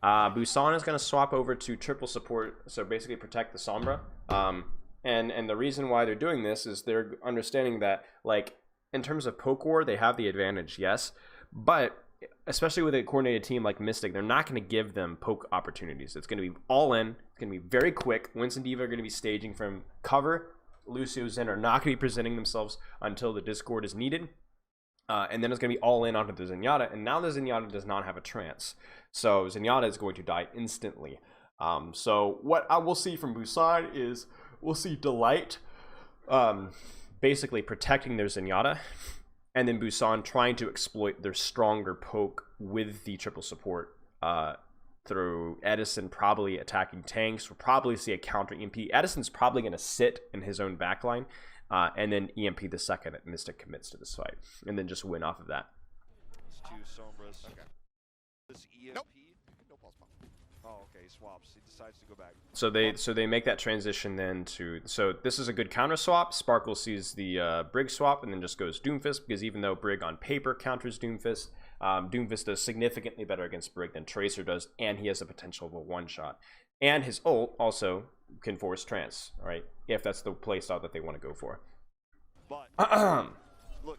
Busan is going to swap over to triple support, so basically protect the Sombra. And the reason why they're doing this is they're understanding that, like, in terms of poke war, they have the advantage, yes, but especially with a coordinated team like Mystic, they're not going to give them poke opportunities. It's going to be all in. It's going to be very quick. Winston Diva are going to be staging from cover. Lucio Zen are not going to be presenting themselves until the Discord is needed. And then it's going to be all in onto the Zenyatta. And now the Zenyatta does not have a trance. So Zenyatta is going to die instantly. So what I will see from Busan is we'll see Delight basically protecting their Zenyatta. And then Busan trying to exploit their stronger poke with the triple support through Edison probably attacking tanks. We'll probably see a counter EMP. Edison's probably going to sit in his own backline and then EMP the second that Mystic commits to this fight. And then just win off of that. Okay. This EMP? Nope. Oh, okay, he swaps. He decides to go back. So they make that transition then to... So this is a good counter swap. Sparkle sees the Brig swap and then just goes Doomfist, because even though Brig on paper counters Doomfist, Doomfist does significantly better against Brig than Tracer does, and he has the potential of a one-shot. And his ult also can force trance, right? If that's the playstyle that they want to go for. But look,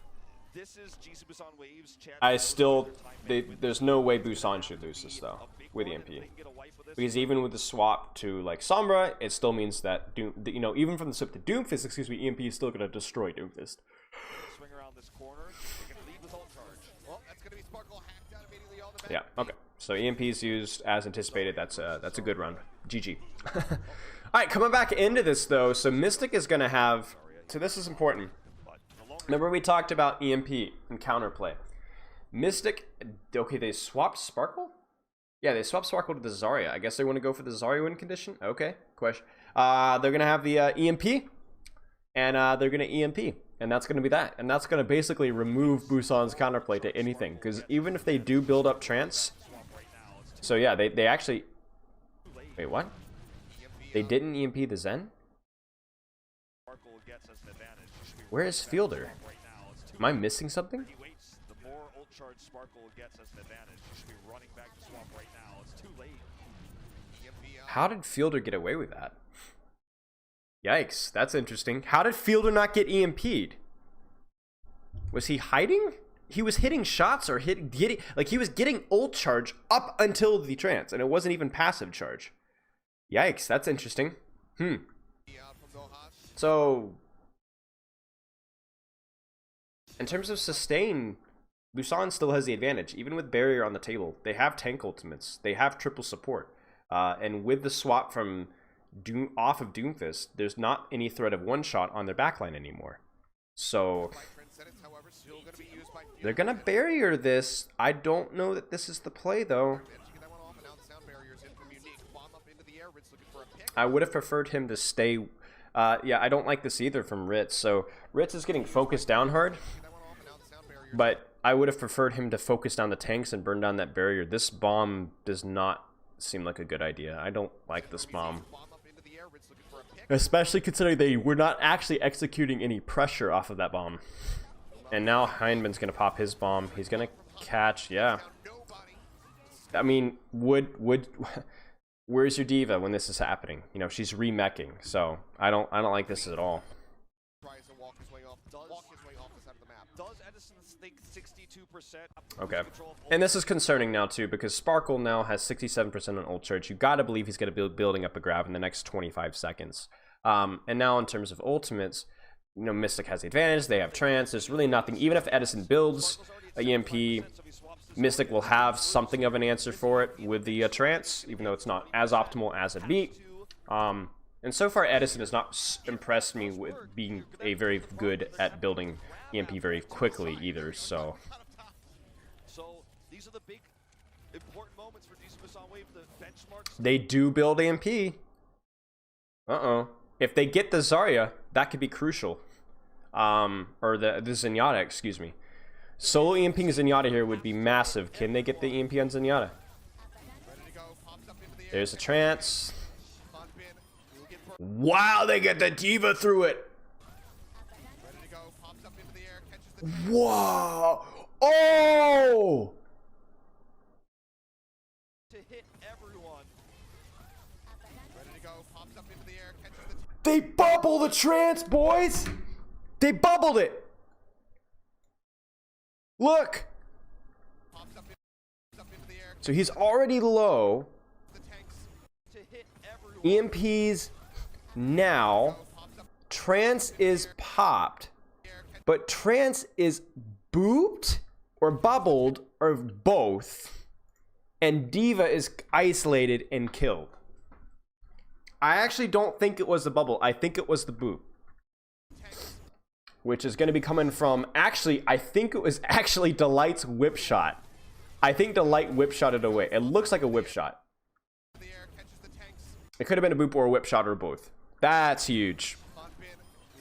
this is GC Busan Waves. I still... there's no way Busan should lose this, though, with EMP. Because even with the swap to, like, Sombra, it still means that, you know, even from the swap to Doomfist, excuse me, EMP is still going to destroy Doomfist. Swing around this corner. They can lead with ult charge. Well, that's going to be Sparkle hacked out immediately on the back. Yeah, okay. So EMP is used as anticipated. That's a good run. GG. Alright, coming back into this, though. So Mystic is going to have... So this is important. Remember we talked about EMP and counterplay. Mystic... Okay, they swapped Sparkle? Yeah, they swapped Sparkle to the Zarya. I guess they want to go for the Zarya win condition? Okay, question. They're going to have the EMP. And they're going to EMP. And that's going to be that. And that's going to basically remove Busan's counterplay to anything. Because even if they do build up Trance... So yeah, they actually... Wait, what? They didn't EMP the Zen? Where is Fielder? Am I missing something? How did Fielder get away with that? Yikes, that's interesting. How did Fielder not get EMP'd? Was he hiding? He was hitting shots or he was getting ult charge up until the trance, and it wasn't even passive charge. Yikes, that's interesting. So, in terms of sustain, Busan still has the advantage. Even with barrier on the table, they have tank ultimates. They have triple support. And with the swap from off of Doomfist, there's not any threat of one shot on their backline anymore. So they're gonna barrier this. I don't know that this is the play though. I would have preferred him to stay. Yeah, I don't like this either from Ritz. So Ritz is getting focused down hard, but I would have preferred him to focus down the tanks and burn down that barrier. This bomb does not seem like a good idea. I don't like this bomb, especially considering they were not actually executing any pressure off of that bomb. And now Heineman's gonna pop his bomb. He's gonna catch, yeah. I mean, where's your diva when this is happening? You know, she's remeching, so I don't like this at all. Tries to walk his way off the side of the map. Does Edison think 62%? Okay. And this is concerning now too, because Sparkle now has 67% on ult charge. You gotta believe he's gonna be building up a grab in the next 25 seconds. And now in terms of ultimates, you know, Mystic has the advantage. They have Trance. There's really nothing. Even if Edison builds a EMP, Mystic will have something of an answer for it with the Trance, even though it's not as optimal as a beat. And so far, Edison has not impressed me with being a very good at building EMP very quickly either. So these are the big important moments for DC Busan Wave. The benchmarks. They do build EMP. If they get the Zarya, that could be crucial. Or the Zenyatta, excuse me. Solo EMPing Zenyatta here would be massive. Can they get the EMP on Zenyatta? There's a Trance. Wow, they get the Diva through it. Wow. Oh! To hit everyone. They bubble the Trance, boys! They bubbled it! Look! So he's already low. EMPs now. Trance is popped. But Trance is booped or bubbled or both. And Diva is isolated and killed. I actually don't think it was the bubble. I think it was the boop. Which is going to be coming from... Actually, I think it was actually Delight's whip shot. I think Delight whip shot it away. It looks like a whip shot. It could have been a boop or a whip shot or both. That's huge.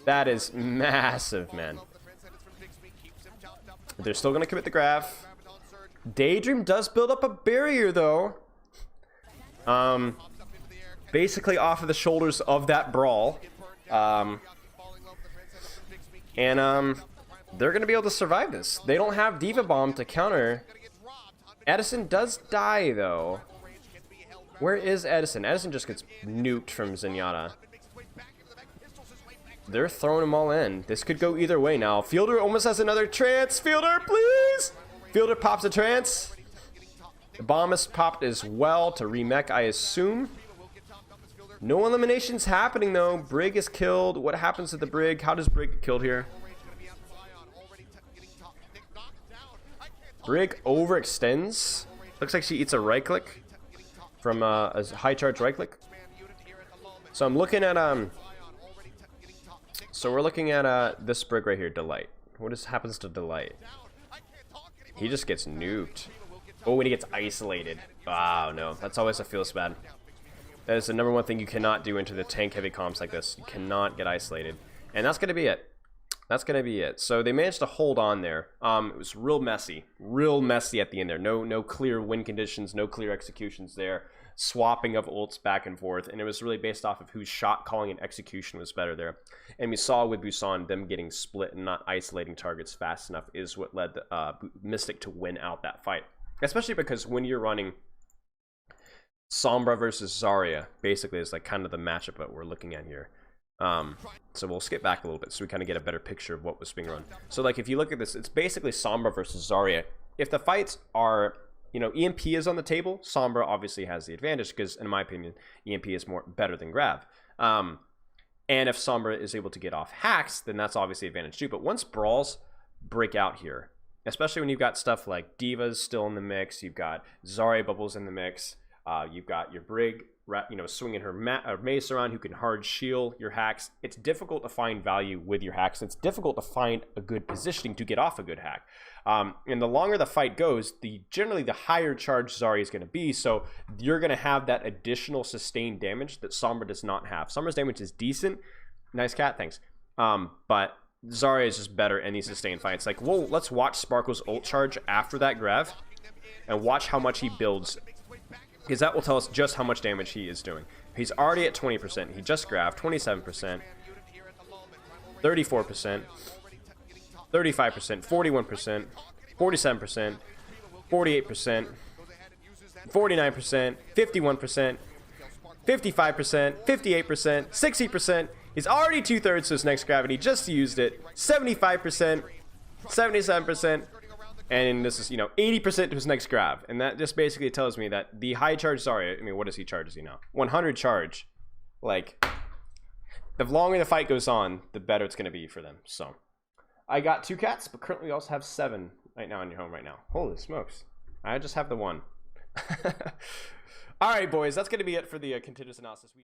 That is massive, man. They're still going to commit the graph. Daydream does build up a barrier, though. Basically off of the shoulders of that brawl. They're going to be able to survive this. They don't have Diva Bomb to counter. Edison does die, though. Where is Edison? Edison just gets nuked from Zenyatta. They're throwing them all in. This could go either way now. Fielder almost has another Trance. Fielder, please! Fielder pops a Trance. The bomb is popped as well to remech, I assume. No eliminations happening, though. Brig is killed. What happens to the Brig? How does Brig get killed here? Brig overextends. Looks like she eats a right click from a high charge right click. So I'm looking at so we're looking at this Brig right here, Delight. What happens to Delight? He just gets nuked. Oh, when he gets isolated. Oh no, that's always feels bad. That is the number one thing you cannot do into the tank heavy comps like this. You cannot get isolated, and that's gonna be it. That's gonna be it. So they managed to hold on there. It was real messy at the end there. No clear win conditions, no clear executions there. Swapping of ults back and forth, and it was really based off of whose shot calling and execution was better there. And we saw with Busan them getting split and not isolating targets fast enough is what led Mystic to win out that fight. Especially because when you're running Sombra versus Zarya, basically is like kind of the matchup that we're looking at here. So we'll skip back a little bit so we kind of get a better picture of what was being run. So like if you look at this, it's basically Sombra versus Zarya. If the fights are, you know, EMP is on the table, Sombra obviously has the advantage because in my opinion, EMP is better than grab. And if Sombra is able to get off hacks, then that's obviously advantage too. But once brawls break out here, especially when you've got stuff like Divas still in the mix, you've got Zarya bubbles in the mix, you've got your Brig, you know, swinging her mace around who can hard shield your hacks. It's difficult to find value with your hacks. It's difficult to find a good positioning to get off a good hack. And the longer the fight goes, generally the higher charge Zarya is going to be. So you're going to have that additional sustained damage that Sombra does not have. Sombra's damage is decent. Nice cat, thanks. But Zarya is just better in these sustained fights. Like, whoa, let's watch Sparkle's ult charge after that grav and watch how much he builds, because that will tell us just how much damage he is doing. He's already at 20%. He just grabbed 27%, 34%, 35%, 41%, 47%, 48%, 49%, 51%, 55%, 58%, 60%. He's already 2/3 to his next grab, and he just used it. 75%, 77%, and this is, 80% to his next grab. And that just basically tells me that the high charge, what does he charge, as 100 charge. Like, the longer the fight goes on, the better it's going to be for them. So, I got 2 cats, but currently we also have 7 right now in your home right now. Holy smokes. I just have the 1. All right, boys, that's going to be it for the Contenders analysis.